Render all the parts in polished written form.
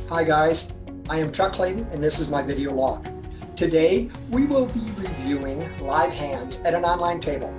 Hi guys, I am Chuck Clayton and this is my video log. Today we will be reviewing live hands at an online table.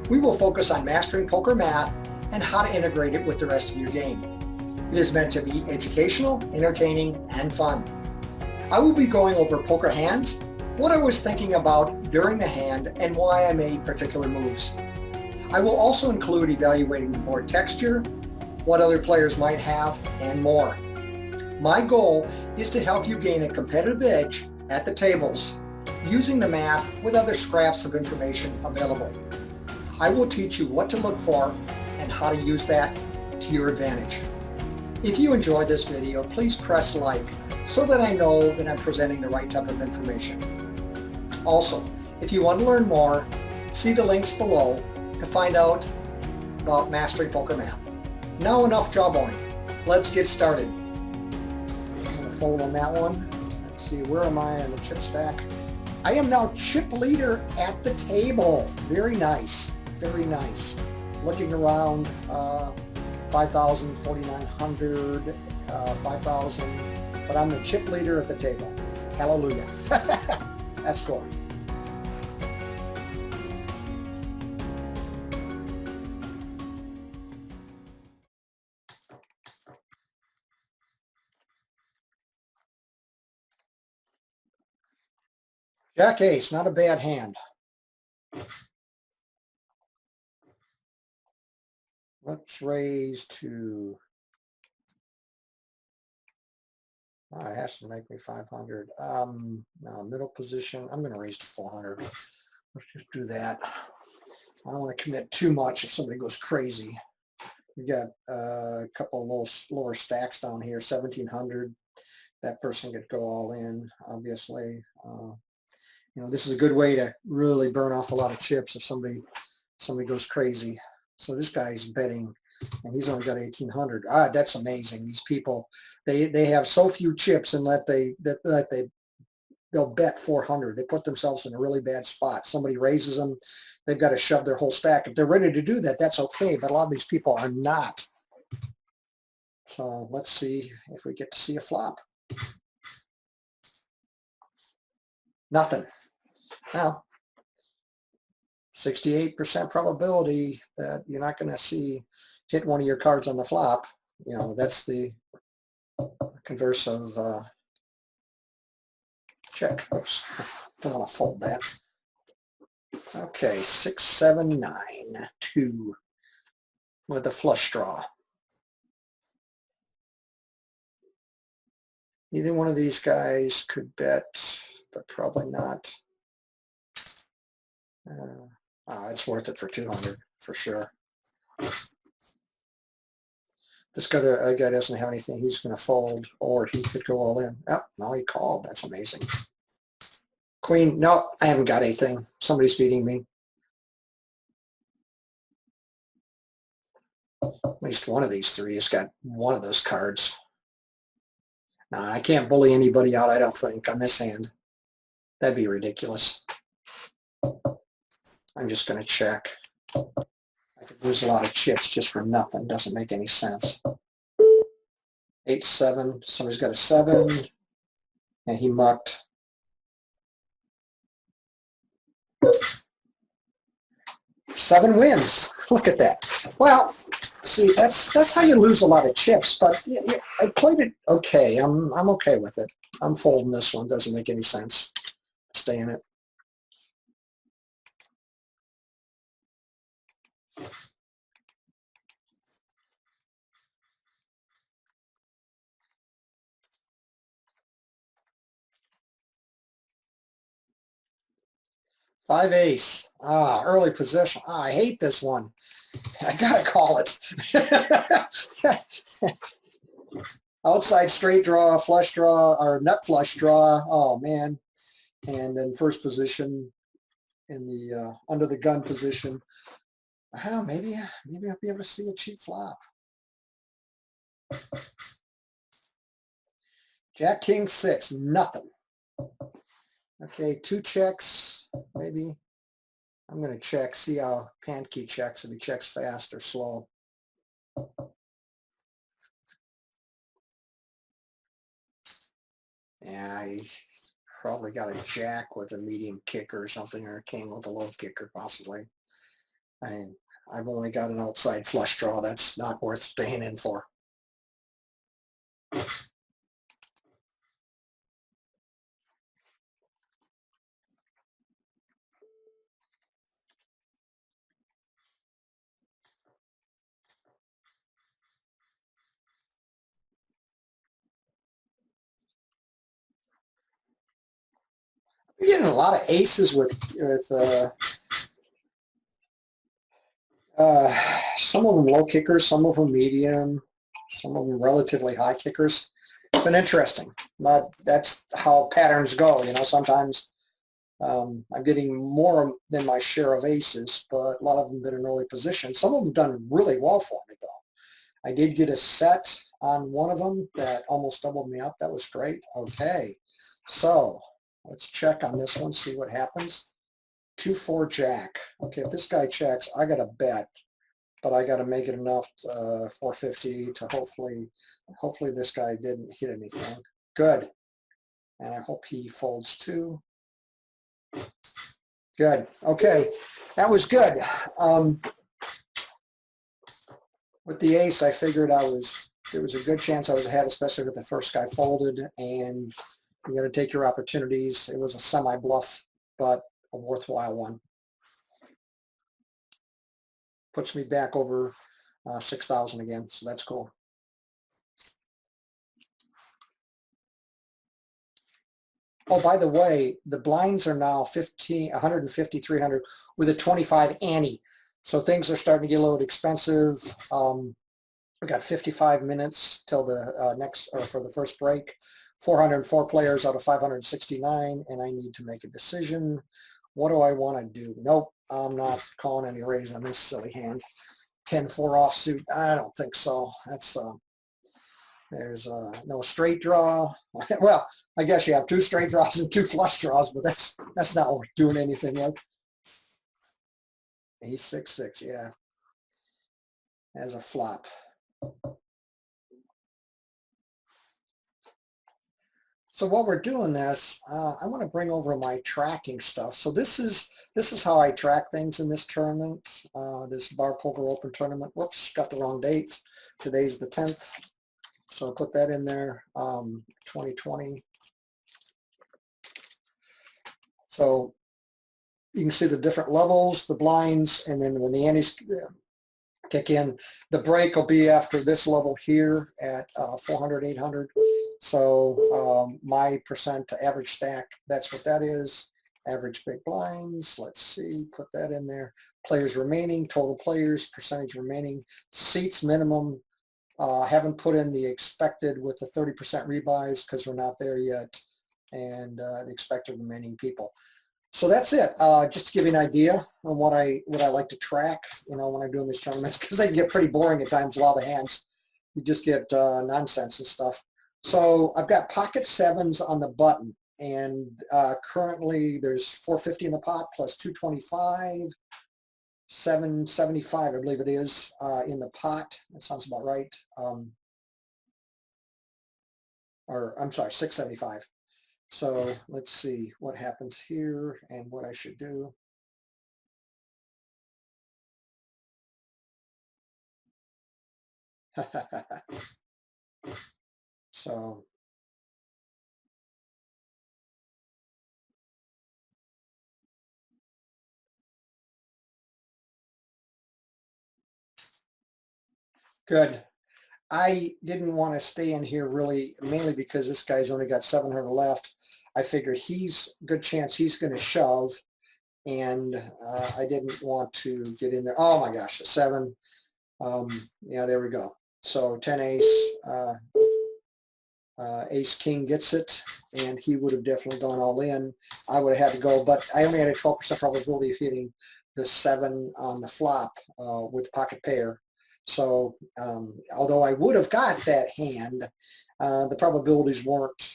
We will focus on mastering poker math and how to integrate it with the rest of your game. It is meant to be educational, entertaining, and fun. I will be going over poker hands, what I was thinking about during the hand, and why I made particular moves. I will also include evaluating the board texture, what other players might have, and more. My goal is to help you gain a competitive edge at the tables using the math with other scraps of information available. I will teach you what to look for and how to use that to your advantage. If you enjoyed this video, please press like so that I know that I'm presenting the right type of information. Also, if you want to learn more, see the links below to find out about mastering poker math. Now enough jawboning. Let's get started. I'm going to fold on that one. Let's see, where am I on the chip stack? I am now chip leader at the table. Very nice, very nice. Looking around, 5,000, 4,900, 5,000, but I'm the chip leader at the table. Hallelujah. That's cool. Jack ace, not a bad hand. Let's raise to, it has to make me 500. Now middle position, I'm going to raise to 400. Let's just do that. I don't want to commit too much if somebody goes crazy. We got a couple of lower stacks down here, 1,700. That person could go all in, obviously. You know, this is a good way to really burn off a lot of chips if somebody goes crazy. So this guy's betting, and he's only got 1,800. That's amazing. These people, they have so few chips, and they'll bet 400. They put themselves in a really bad spot. Somebody raises them, they've got to shove their whole stack. If they're ready to do that, that's okay. But a lot of these people are not. So let's see if we get to see a flop. Nothing. Now, 68% probability that you're not going to hit one of your cards on the flop. You know, that's the converse of check. Oops, don't want to fold that. Okay, 6, 7, 9, 2 with the flush draw. Either one of these guys could bet, but probably not. It's worth it for 200 for sure. This guy doesn't have anything. He's going to fold, or he could go all in. Oh, no, he called. That's amazing. Queen. No, I haven't got anything. Somebody's beating me. At least one of these three has got one of those cards. Nah, I can't bully anybody out, I don't think, on this hand. That'd be ridiculous. I'm just going to check. I could lose a lot of chips just for nothing. Doesn't make any sense. 8, 7. Somebody's got a 7, and he mucked. Seven wins. Look at that. Well, see, that's how you lose a lot of chips. But yeah, I played it okay. I'm okay with it. I'm folding this one. Doesn't make any sense. Stay in it. Five ace. Early position. I hate this one. I gotta call it. Outside straight draw, flush draw, or nut flush draw. Oh man. And then first position in the under the gun position. Maybe I'll be able to see a cheap flop. Jack, King, 6, nothing. Okay, 2 checks, maybe. I'm going to check, see how Pankey checks, if he checks fast or slow. Yeah, I probably got a jack with a medium kicker or something, or a king with a low kicker possibly. I've only got an outside flush draw. That's not worth staying in for. I'm getting a lot of aces with some of them low kickers, some of them medium, some of them relatively high kickers. It's been interesting. But that's how patterns go. You know, sometimes I'm getting more than my share of aces, but a lot of them been in early position. Some of them done really well for me, though. I did get a set on one of them that almost doubled me up. That was great. Okay, so let's check on this one, see what happens. 2-4 jack. Okay, if this guy checks, I got to bet, but I got to make it enough 450 to hopefully this guy didn't hit anything. Good. And I hope he folds too. Good. Okay, that was good. With the ace, I figured there was a good chance I was ahead, especially with the first guy folded, and you got to take your opportunities. It was a semi-bluff, but a worthwhile one. Puts me back over 6,000 again, so that's cool. Oh, by the way, the blinds are now 150, 300 with a 25 ante. So things are starting to get a little expensive. We got 55 minutes till the for the first break. 404 players out of 569, and I need to make a decision. What do I want to do? Nope, I'm not calling any raise on this silly hand. 10-4 offsuit. I don't think so. That's there's no straight draw. Well, I guess you have 2 straight draws and 2 flush draws, but that's not doing anything with. Ace-6-6, yeah, as a flop. So while we're doing this, I want to bring over my tracking stuff. So this is how I track things in this tournament, this Bar Poker Open tournament. Whoops, got the wrong date. Today's the 10th. So put that in there, 2020. So you can see the different levels, the blinds, and then when the antes kick in, the break will be after this level here at 400, 800. So my percent to average stack, that's what that is. Average big blinds, let's see, put that in there. Players remaining, total players, percentage remaining, seats minimum. Haven't put in the expected with the 30% rebuys because we're not there yet, and the expected remaining people. So that's it. Just to give you an idea on what I like to track, you know, when I'm doing these tournaments, because they can get pretty boring at times. A lot of hands, you just get nonsense and stuff. So I've got pocket sevens on the button, and currently there's 450 in the pot plus 225, 775, I believe it is, in the pot. That sounds about right. Or I'm sorry, 675. So let's see what happens here and what I should do. So good. I didn't want to stay in here really, mainly because this guy's only got 700 left. I figured good chance he's going to shove, and I didn't want to get in there. Oh my gosh, a 7. Yeah, there we go. So 10 ace, ace king gets it, and he would have definitely gone all in. I would have had to go, but I only had a 12% probability of hitting the 7 on the flop with pocket pair. So although I would have got that hand, the probabilities weren't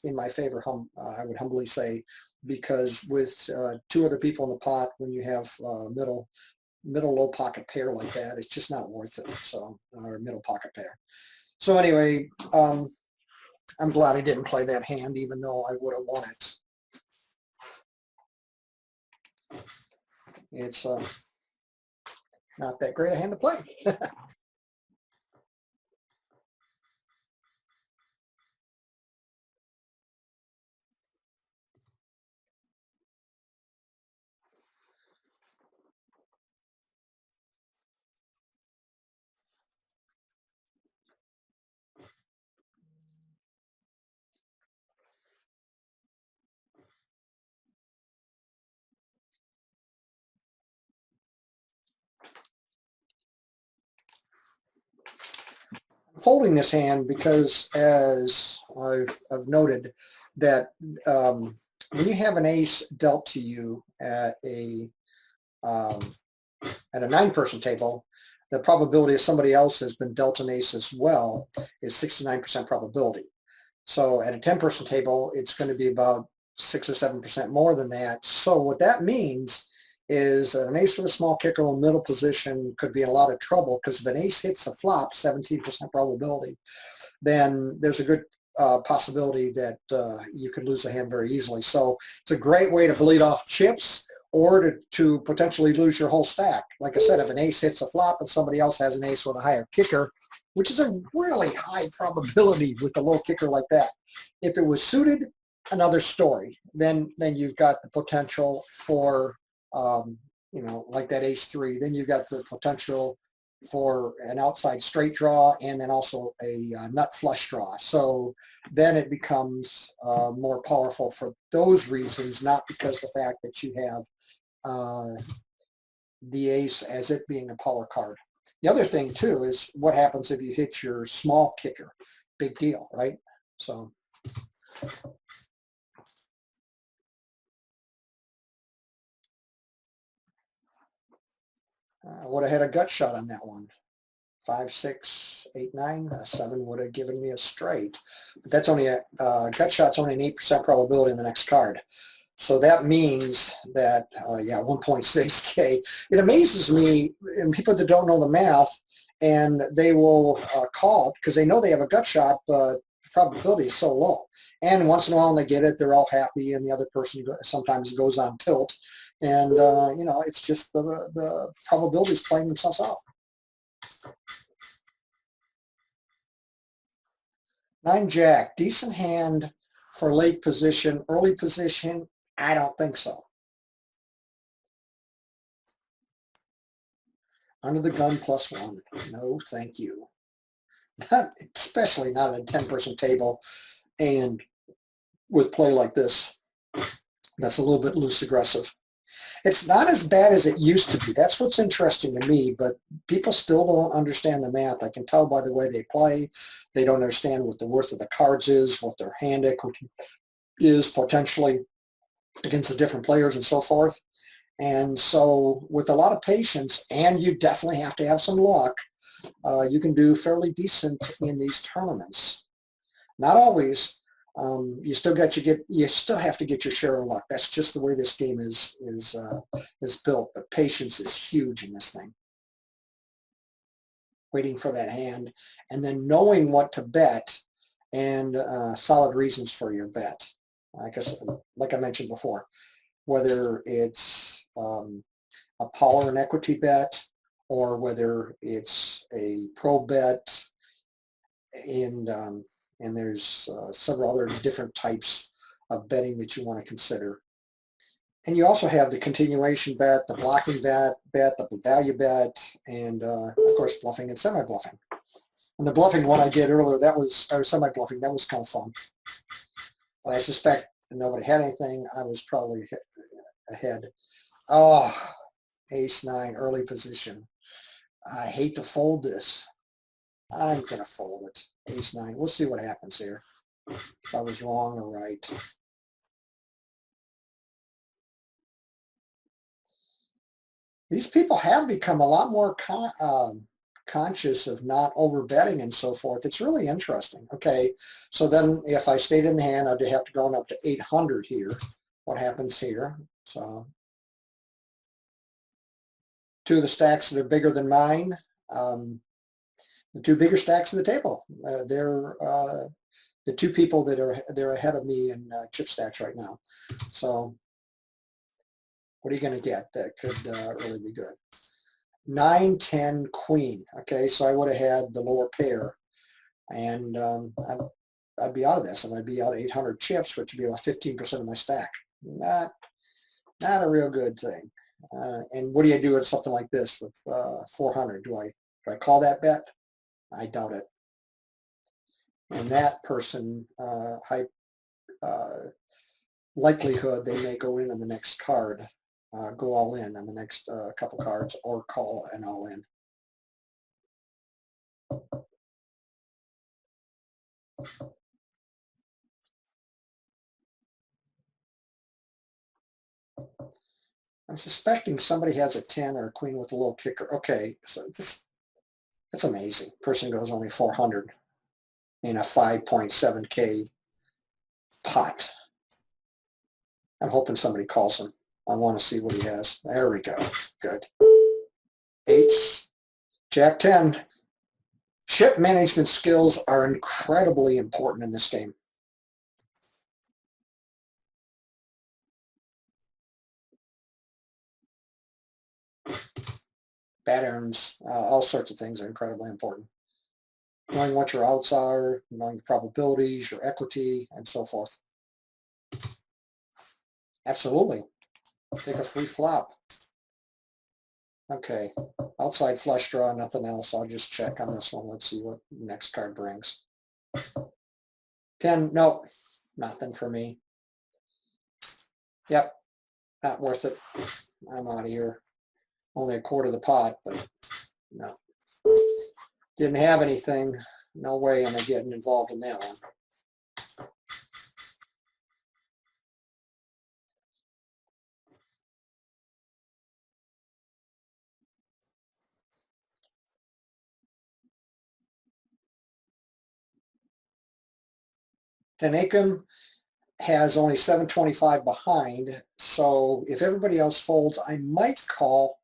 in my favor, I would humbly say, because with 2 other people in the pot, when you have middle low pocket pair like that, it's just not worth it. So, or middle pocket pair. So anyway, I'm glad I didn't play that hand, even though I would have won it. It's not that great a hand to play. Folding this hand because, as I've noted, that when you have an ace dealt to you at a 9-person table, the probability of somebody else has been dealt an ace as well is 69% probability. So at a 10-person table, it's going to be about 6 or 7% more than that. So what that means is that an ace with a small kicker in middle position could be in a lot of trouble, because if an ace hits the flop, 17% probability, then there's a good possibility that you could lose the hand very easily. So it's a great way to bleed off chips, or to potentially lose your whole stack. Like I said, if an ace hits a flop and somebody else has an ace with a higher kicker, which is a really high probability with a low kicker like that. If it was suited, another story. Then you've got the potential for, like that ace-3. Then you've got the potential for an outside straight draw, and then also a nut flush draw. So then it becomes more powerful for those reasons, not because the fact that you have the ace as it being a power card. The other thing too is what happens if you hit your small kicker. Big deal, right? So I would have had a gut shot on that one. 5, 6, 8, 9, a 7 would have given me a straight. But that's only a gut shot's only an 8% probability in the next card. So that means that, 1.6K. It amazes me, and people that don't know the math, and they will call because they know they have a gut shot, but the probability is so low. And once in a while when they get it, they're all happy, and the other person sometimes goes on tilt. And, it's just the probabilities playing themselves out. 9 Jack, decent hand for late position. Early position, I don't think so. Under the gun +1. No, thank you. Especially not at a 10-person table, and with play like this, that's a little bit loose aggressive. It's not as bad as it used to be. That's what's interesting to me, but people still don't understand the math. I can tell by the way they play. They don't understand what the worth of the cards is, what their hand equity is potentially against the different players and so forth. And so with a lot of patience, and you definitely have to have some luck, you can do fairly decent in these tournaments. Not always. You still have to get your share of luck. That's just the way this game is built. But patience is huge in this thing. Waiting for that hand, and then knowing what to bet, and solid reasons for your bet. Like I mentioned before, whether it's a power and equity bet, or whether it's a pro bet, and there's several other different types of betting that you want to consider. And you also have the continuation bet, the blocking bet, the value bet, and of course bluffing and semi-bluffing. And the bluffing one I did earlier, or semi-bluffing, that was kind of fun. But I suspect nobody had anything. I was probably ahead. Oh, ace-9, early position. I hate to fold this. I'm going to fold it. Ace-9. We'll see what happens here. If I was wrong or right. These people have become a lot more conscious of not overbetting and so forth. It's really interesting. Okay, so then if I stayed in the hand, I'd have to go up to 800 here. What happens here? So 2 of the stacks that are bigger than mine, the 2 bigger stacks of the table, they're the two people that they're ahead of me in chip stacks right now. So what are you going to get that could really be good? 9, 10, queen. Okay, so I would have had the lower pair, and I'd be out of this, and I'd be out of 800 chips, which would be about 15% of my stack. Not a real good thing. And what do you do with something like this with 400? Do I call that bet? I doubt it. And that person, high likelihood they may go in on the next card, go all in on the next couple cards, or call an all in. I'm suspecting somebody has a 10 or a queen with a little kicker. Okay, so that's amazing. Person goes only 400 in a 5.7K pot. I'm hoping somebody calls him. I want to see what he has. There we go. Good. Eights. Jack 10. Chip management skills are incredibly important in this game. Patterns, all sorts of things are incredibly important. Knowing what your outs are, knowing the probabilities, your equity, and so forth. Absolutely. Take a free flop. Okay, outside flush draw, nothing else. I'll just check on this one. Let's see what the next card brings. 10, nope, nothing for me. Yep, not worth it. I'm out of here. Only a quarter of the pot, but no. Didn't have anything. No way am I getting involved in that one. Tenakum has only 725 behind, so if everybody else folds, I might call.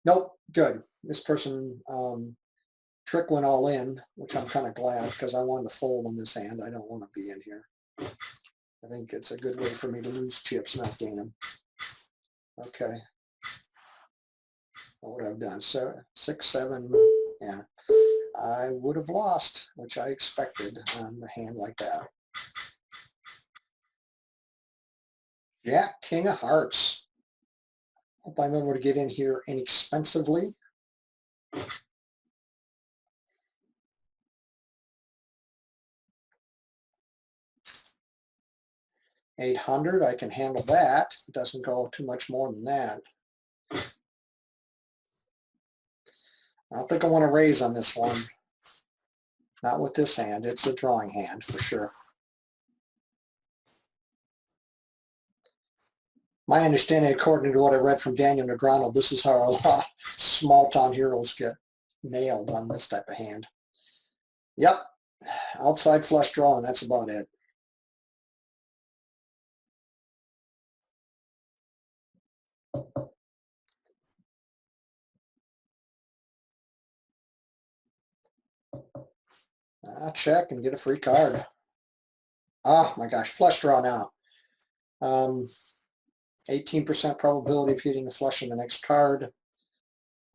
Nope, good. This person trick went all in, which I'm kind of glad because I wanted to fold on this hand. I don't want to be in here. I think it's a good way for me to lose chips, not gain them. Okay. What would I have done? 6, 7. Yeah. I would have lost, which I expected on a hand like that. Yeah, King of Hearts. Hope I'm able to get in here inexpensively. $800, I can handle that. It doesn't go too much more than that. I don't think I want to raise on this one. Not with this hand. It's a drawing hand for sure. My understanding, according to what I read from Daniel Negreanu, this is how a lot of small town heroes get nailed on this type of hand. Yep, outside flush draw, and that's about it. I'll check and get a free card. Oh my gosh, flush draw now. 18% probability of hitting a flush in the next card.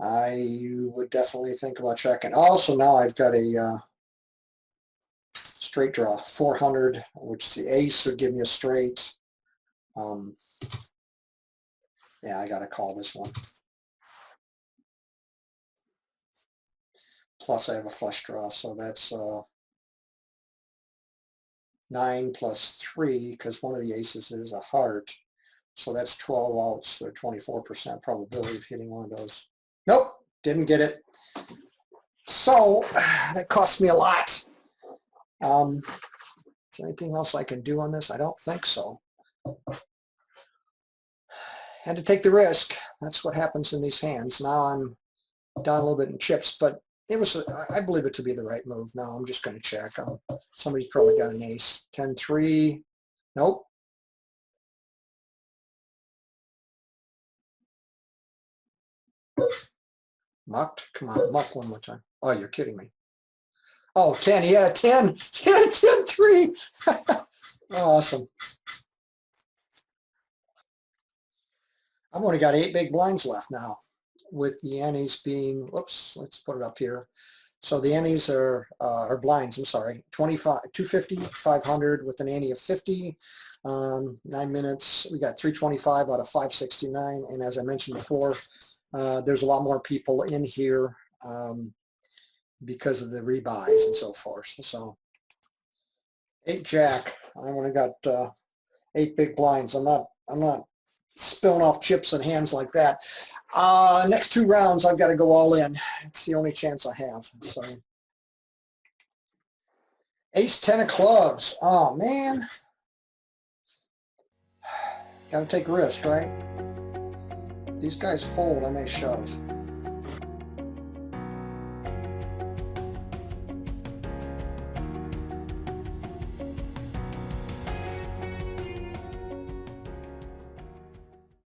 I would definitely think about checking. Also, now I've got a straight draw, 400, which the ace would give me a straight. Yeah, I got to call this one. Plus, I have a flush draw, so that's 9 plus 3, because one of the aces is a heart. So that's 12 outs, so 24% probability of hitting one of those. Nope, didn't get it. So that cost me a lot. Is there anything else I can do on this? I don't think so. Had to take the risk. That's what happens in these hands. Now I'm down a little bit in chips, but it was, I believe it to be the right move. Now I'm just going to check. Somebody's probably got an ace. 10-3. Nope. Mucked? Come on, muck one more time. Oh, you're kidding me. Oh, 10. He had a 10. He had a 10-3. Awesome. I've only got 8 big blinds left now, with the antes being, whoops, let's put it up here. So the antes are blinds, I'm sorry, 25, 250, 500 with an ante of 50. 9 minutes, we got 325 out of 569. And as I mentioned before, there's a lot more people in here because of the rebuys and so forth. So 8 jack. I only got 8 big blinds. I'm not spilling off chips and hands like that. Next 2 rounds, I've got to go all in. It's the only chance I have. So ace 10 of clubs. Oh man, got to take a risk, right? These guys fold, I may shove.